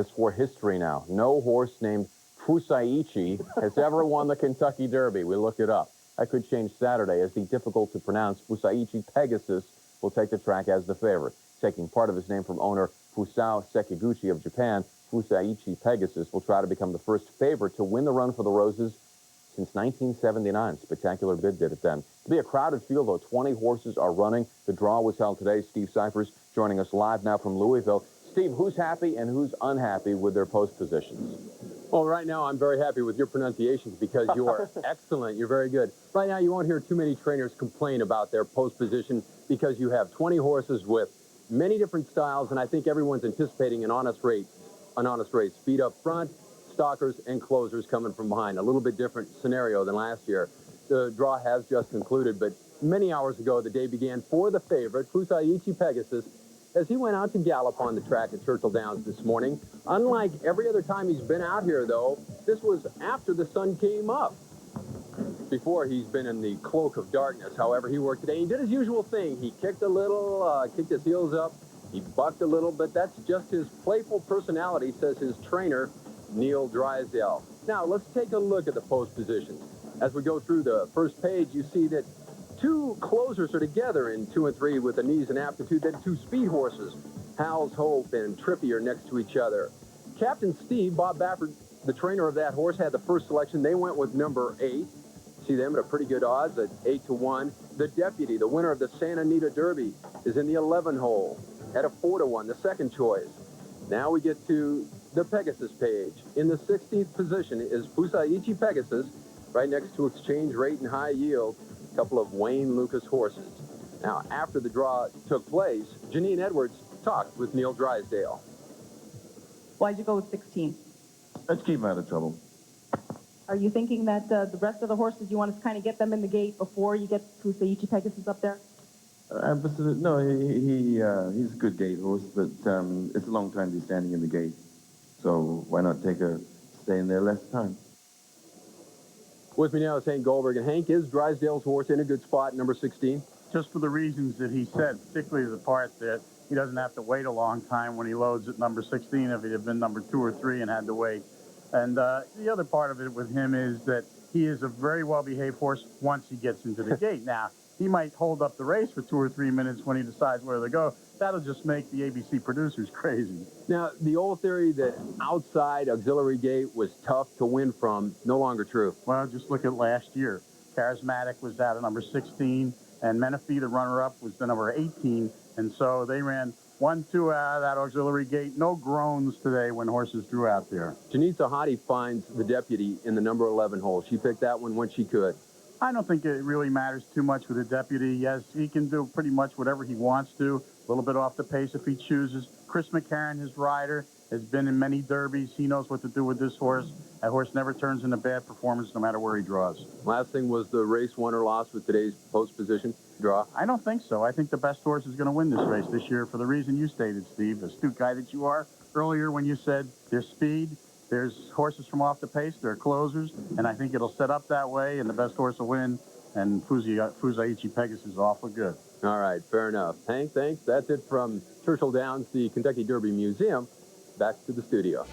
As for history now, no horse named Fusaichi has ever won the Kentucky Derby. We looked it up. That could change Saturday, as the difficult-to-pronounce Fusaichi Pegasus will take the track as the favorite. Taking part of his name from owner Fusao Sekiguchi of Japan, Fusaichi Pegasus will try to become the first favorite to win the Run for the Roses since 1979. Spectacular bid did it then. To be a crowded field, though, 20 horses are running. The draw was held today. Steve Cyphers joining us live now from Louisville. Steve, who's happy and who's unhappy with their post positions? Well, right now, I'm very happy with your pronunciations because you are excellent. You're very good. Right now, you won't hear too many trainers complain about their post position because you have 20 horses with many different styles, and I think everyone's anticipating an honest race. Speed up front, stalkers, and closers coming from behind. A little bit different scenario than last year. The draw has just concluded, but many hours ago, the day began for the favorite, Fusaichi Pegasus, as he went out to gallop on the track at Churchill Downs this morning. Unlike every other time he's been out here, though, this was after the sun came up. Before, he's been in the cloak of darkness. However, he worked today. He did his usual thing. He kicked a little, kicked his heels up. He bucked a little, but that's just his playful personality, says his trainer, Neil Drysdale. Now, let's take a look at the post positions. As we go through the first page, you see that two closers are together in 2 and 3 with the knees and aptitude. Then two speed horses, Hal's Hope and Trippy, are next to each other. Captain Steve, Bob Baffert, the trainer of that horse, had the first selection. They went with number 8. See them at a pretty good odds at 8-1. The Deputy, the winner of the Santa Anita Derby, is in the 11 hole at a 4-1, the second choice. Now we get to the Pegasus page. In the 16th position is Fusaichi Pegasus, right next to Exchange Rate and High Yield, a couple of Wayne Lucas horses. Now, after the draw took place, Jeannine Edwards talked with Neil Drysdale. Why'd you go with 16? Let's keep him out of trouble. Are you thinking that the rest of the horses, you want to kind of get them in the gate before you get Fusaichi Pegasus up there? No, he's a good gate horse, but it's a long time to be standing in the gate. So why not stay in there less time? With me now is Hank Goldberg, and Hank, is Drysdale's horse in a good spot, number 16? Just for the reasons that he said, particularly the part that he doesn't have to wait a long time when he loads at number 16 if he had been number 2 or 3 and had to wait. And the other part of it with him is that he is a very well-behaved horse once he gets into the gate. Now, he might hold up the race for 2 or 3 minutes when he decides where to go. That'll just make the ABC producers crazy. Now, the old theory that outside auxiliary gate was tough to win from, no longer true. Well, just look at last year. Charismatic was out at number 16, and Menifee, the runner-up, was the number 18. And so they ran 1-2 out of that auxiliary gate. No groans today when horses drew out there. Jeannine Sahadi finds the Deputy in the number 11 hole. She picked that one when she could. I don't think it really matters too much with the Deputy. Yes, he can do pretty much whatever he wants to. A little bit off the pace if he chooses. Chris McCarron, his rider, has been in many derbies. He knows what to do with this horse. That horse never turns in a bad performance no matter where he draws. Last thing was the race won or lost with today's post position draw. I don't think so. I think the best horse is going to win this race this year for the reason you stated, Steve. Astute guy that you are earlier when you said there's speed, there's horses from off the pace, there are closers, and I think it'll set up that way, and the best horse will win, and Fusaichi Pegasus is awful good. All right, fair enough. Hank, thanks. That's it from Churchill Downs, the Kentucky Derby Museum. Back to the studio.